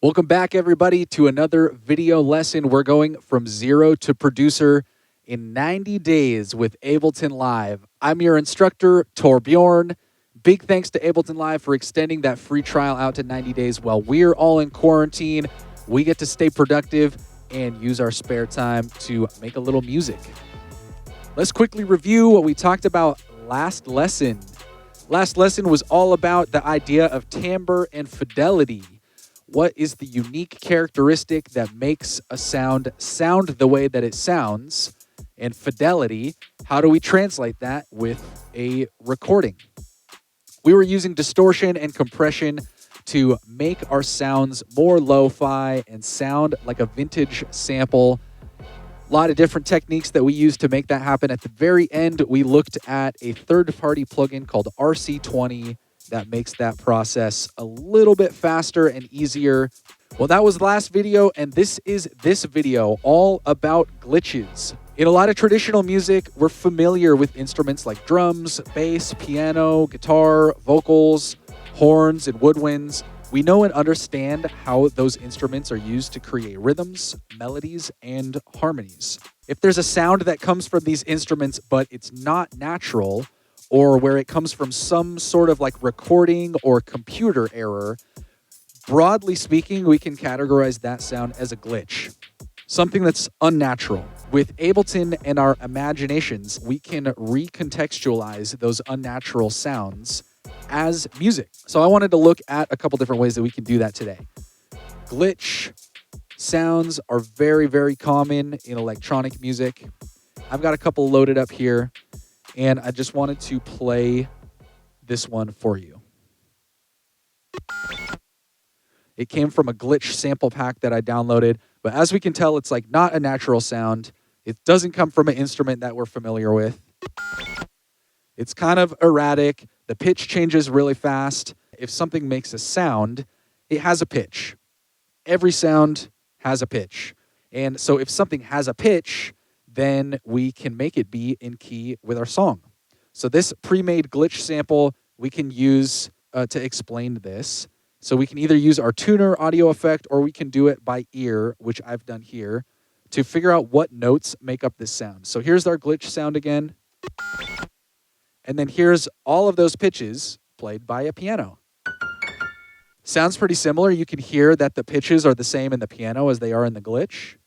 Welcome back, everybody, to another video lesson. We're going from zero to producer in 90 days with Ableton Live. I'm your instructor, Tor Bjorn. Big thanks to Ableton Live for extending that free trial out to 90 days while we're all in quarantine. We get to stay productive and use our spare time to make a little music. Let's quickly review what we talked about last lesson. Last lesson was all about the idea of timbre and fidelity. What is the unique characteristic that makes a sound the way that it sounds? And fidelity, how do we translate that with a recording? We were using distortion and compression to make our sounds more lo-fi and sound like a vintage sample. A lot of different techniques that we use to make that happen. At the very end, we looked at a third-party plugin called RC20 that makes that process a little bit faster and easier. Well, that was the last video, and this is this video all about glitches. In a lot of traditional music, we're familiar with instruments like drums, bass, piano, guitar, vocals, horns, and woodwinds. We know and understand how those instruments are used to create rhythms, melodies, and harmonies. If there's a sound that comes from these instruments, but it's not natural, or where it comes from some sort of like recording or computer error, broadly speaking, we can categorize that sound as a glitch, something that's unnatural. With Ableton and our imaginations, we can recontextualize those unnatural sounds as music. So I wanted to look at a couple different ways that we can do that today. Glitch sounds are very, very common in electronic music. I've got a couple loaded up here, and I just wanted to play this one for you. It came from a glitch sample pack that I downloaded, but as we can tell, it's like not a natural sound. It doesn't come from an instrument that we're familiar with. It's kind of erratic. The pitch changes really fast. If something makes a sound, it has a pitch. Every sound has a pitch. And so if something has a pitch, then we can make it be in key with our song. So this pre-made glitch sample we can use to explain this. So we can either use our tuner audio effect, or we can do it by ear, which I've done here, to figure out what notes make up this sound. So here's our glitch sound again. And then here's all of those pitches played by a piano. Sounds pretty similar. You can hear that the pitches are the same in the piano as they are in the glitch.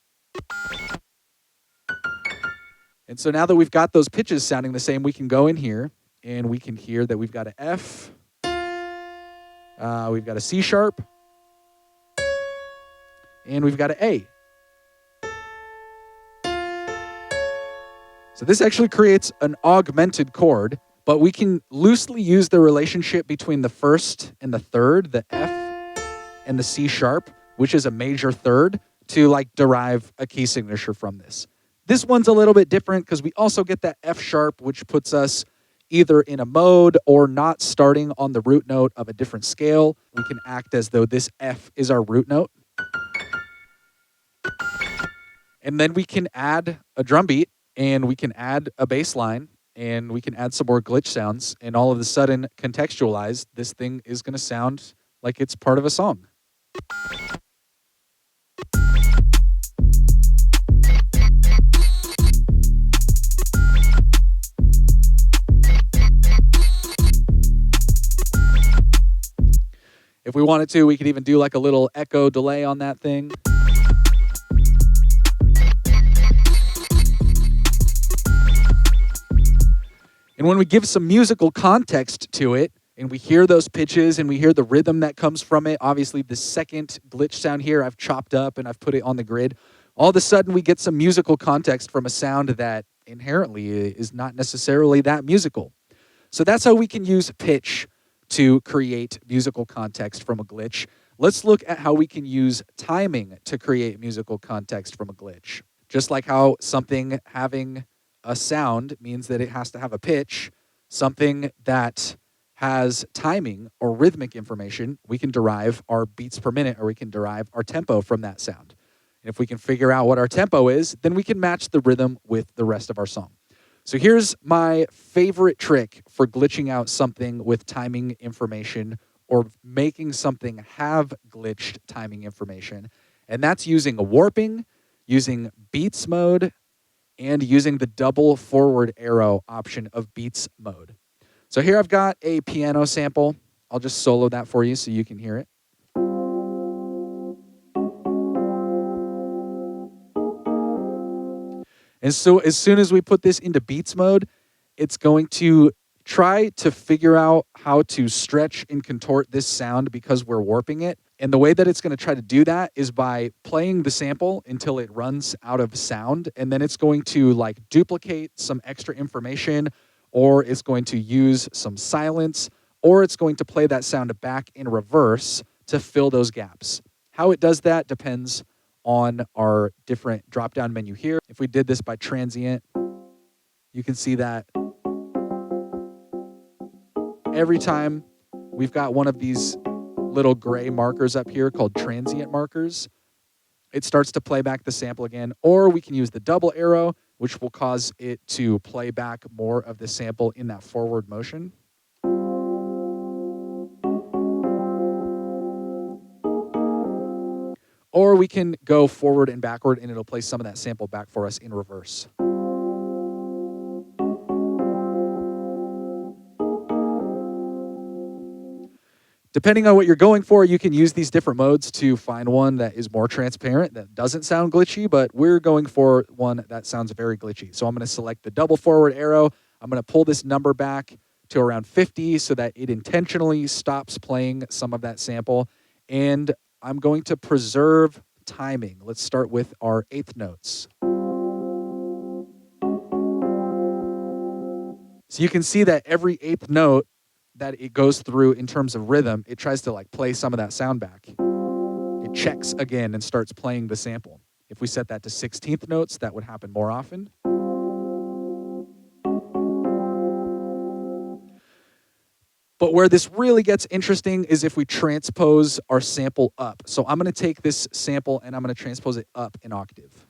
And so now that we've got those pitches sounding the same, we can go in here and we can hear that we've got an F, we've got a C sharp, and we've got an A. So this actually creates an augmented chord, but we can loosely use the relationship between the first and the third, the F and the C sharp, which is a major third, to like derive a key signature from this. This one's a little bit different because we also get that F sharp, which puts us either in a mode or not starting on the root note of a different scale. We can act as though this F is our root note. And then we can add a drum beat, and we can add a bass line, and we can add some more glitch sounds, and all of a sudden, contextualized, this thing is going to sound like it's part of a song. If we wanted to, we could even do like a little echo delay on that thing. And when we give some musical context to it, and we hear those pitches and we hear the rhythm that comes from it, obviously the second glitch sound here I've chopped up and I've put it on the grid. All of a sudden we get some musical context from a sound that inherently is not necessarily that musical. So that's how we can use pitch to create musical context from a glitch. Let's look at how we can use timing to create musical context from a glitch. Just like how something having a sound means that it has to have a pitch, something that has timing or rhythmic information, we can derive our beats per minute, or we can derive our tempo from that sound. And if we can figure out what our tempo is, then we can match the rhythm with the rest of our song. So here's my favorite trick for glitching out something with timing information or making something have glitched timing information. And that's using a warping, using beats mode, and using the double forward arrow option of beats mode. So here I've got a piano sample. I'll just solo that for you so you can hear it. And so as soon as we put this into beats mode, it's going to try to figure out how to stretch and contort this sound because we're warping it. And the way that it's going to try to do that is by playing the sample until it runs out of sound. And then it's going to like duplicate some extra information, or it's going to use some silence, or it's going to play that sound back in reverse to fill those gaps. How it does that depends on our different drop-down menu here. If we did this by transient, you can see that every time we've got one of these little gray markers up here called transient markers, it starts to play back the sample again. Or we can use the double arrow, which will cause it to play back more of the sample in that forward motion. Or we can go forward and backward, and it'll play some of that sample back for us in reverse. Depending on what you're going for, you can use these different modes to find one that is more transparent, that doesn't sound glitchy, but we're going for one that sounds very glitchy. So I'm going to select the double forward arrow. I'm going to pull this number back to around 50 so that it intentionally stops playing some of that sample. And I'm going to preserve timing. Let's start with our eighth notes. So you can see that every eighth note that it goes through in terms of rhythm, it tries to like play some of that sound back. It checks again and starts playing the sample. If we set that to 16th notes, that would happen more often. But where this really gets interesting is if we transpose our sample up. So I'm going to take this sample and I'm going to transpose it up an octave.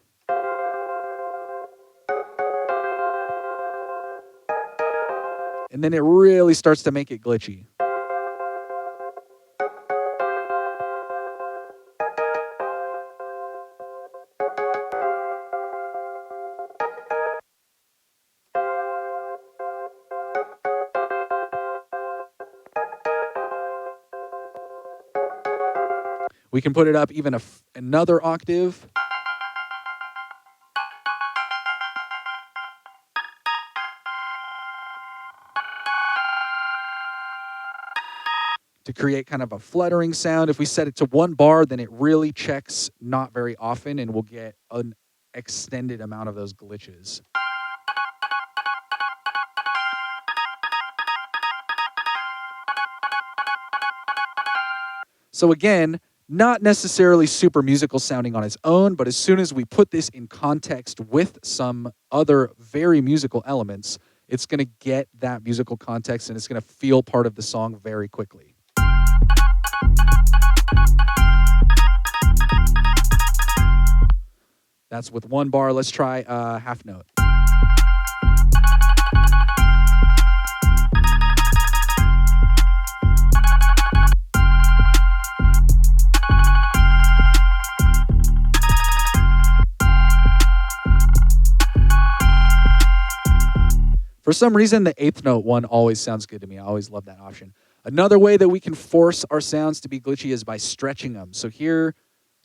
And then it really starts to make it glitchy. We can put it up even another octave. To create kind of a fluttering sound. If we set it to 1 bar, then it really checks not very often, and we'll get an extended amount of those glitches. So again, not necessarily super musical sounding on its own, but as soon as we put this in context with some other very musical elements, it's going to get that musical context and it's going to feel part of the song very quickly. That's with 1 bar. Let's try a half note. For some reason, the 8th note one always sounds good to me. I always love that option. Another way that we can force our sounds to be glitchy is by stretching them. So here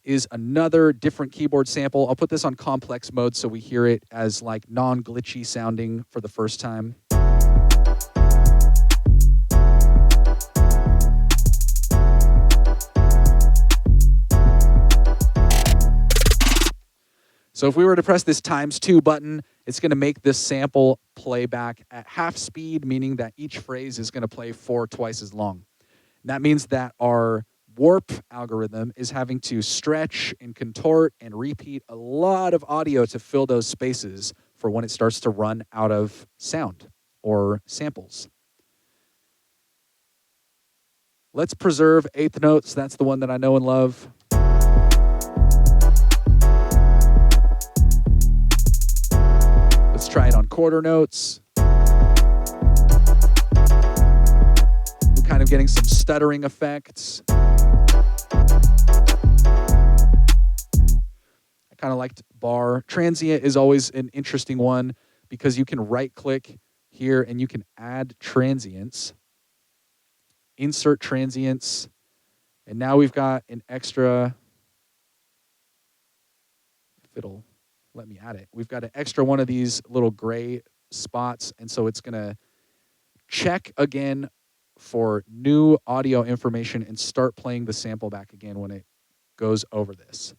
is another different keyboard sample. I'll put this on complex mode so we hear it as like non-glitchy sounding for the first time. So if we were to press this ×2 button, it's going to make this sample play back at half speed, meaning that each phrase is going to play for twice as long. And that means that our warp algorithm is having to stretch and contort and repeat a lot of audio to fill those spaces for when it starts to run out of sound or samples. Let's preserve 8th notes. That's the one that I know and love. Let's try it on quarter notes. We kind of getting some stuttering effects. I kind of liked bar. Transient is always an interesting one because you can right-click here and you can add transients, insert transients, and now we've got an extra, if it'll let me add it, we've got an extra one of these little gray spots, and so it's going to check again for new audio information and start playing the sample back again when it goes over this.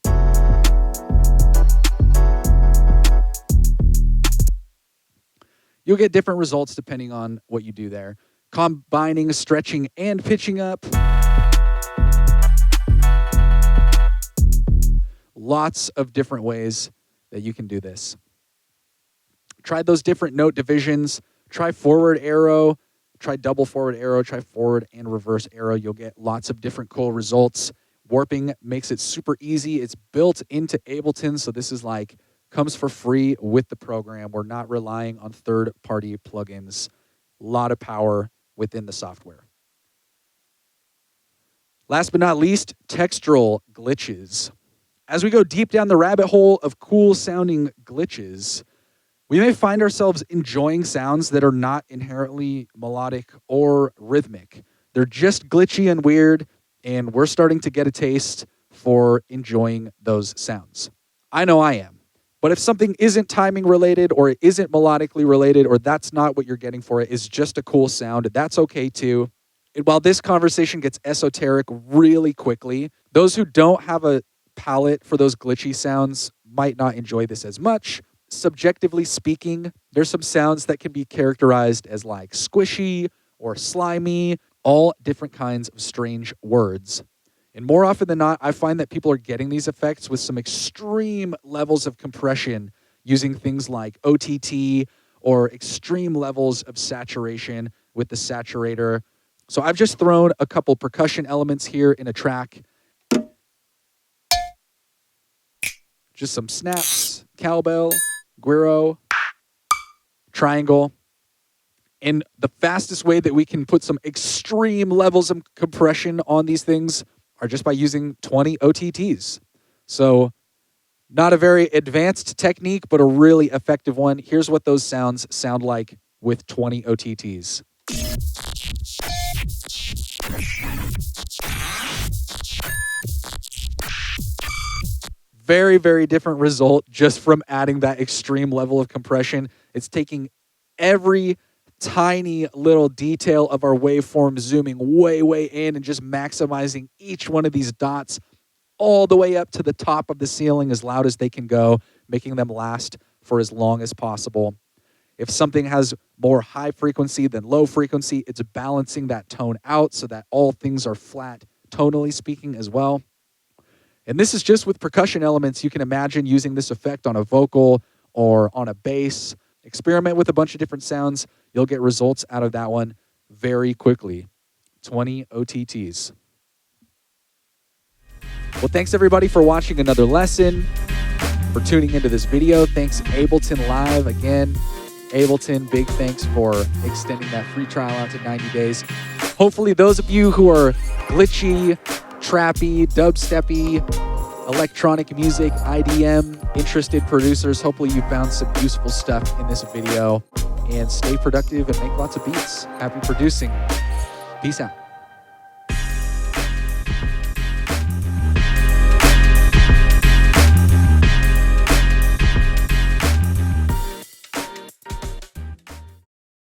You'll get different results depending on what you do there. Combining, stretching, and pitching up. Lots of different ways that you can do this. Try those different note divisions. Try forward arrow. Try double forward arrow. Try forward and reverse arrow. You'll get lots of different cool results. Warping makes it super easy. It's built into Ableton, so this is like comes for free with the program. We're not relying on third-party plugins. A lot of power within the software. Last but not least, textural glitches. As we go deep down the rabbit hole of cool-sounding glitches, we may find ourselves enjoying sounds that are not inherently melodic or rhythmic. They're just glitchy and weird, and we're starting to get a taste for enjoying those sounds. I know I am. But if something isn't timing related or it isn't melodically related or that's not what you're getting for it, it's just a cool sound, that's okay too. And while this conversation gets esoteric really quickly, those who don't have a palette for those glitchy sounds might not enjoy this as much. Subjectively speaking, there's some sounds that can be characterized as like squishy or slimy, all different kinds of strange words. And more often than not, I find that people are getting these effects with some extreme levels of compression using things like OTT or extreme levels of saturation with the saturator. So I've just thrown a couple percussion elements here in a track. Just some snaps, cowbell, guiro, triangle. And the fastest way that we can put some extreme levels of compression on these things are just by using 20 OTTs. So not a very advanced technique, but a really effective one. Here's what those sounds sound like with 20 OTTs. Very, very different result just from adding that extreme level of compression. It's taking every tiny little detail of our waveform, zooming way, way in and just maximizing each one of these dots all the way up to the top of the ceiling as loud as they can go, making them last for as long as possible. If something has more high frequency than low frequency, it's balancing that tone out so that all things are flat, tonally speaking as well. And this is just with percussion elements. You can imagine using this effect on a vocal or on a bass. Experiment with a bunch of different sounds. You'll get results out of that one very quickly. 20 OTTs. Well, thanks everybody for watching another lesson, for tuning into this video. Thanks Ableton Live. Again, Ableton, big thanks for extending that free trial out to 90 days. Hopefully those of you who are glitchy, trappy, dubsteppy, electronic music, IDM, interested producers, hopefully you found some useful stuff in this video. And stay productive and make lots of beats. Happy producing. Peace out.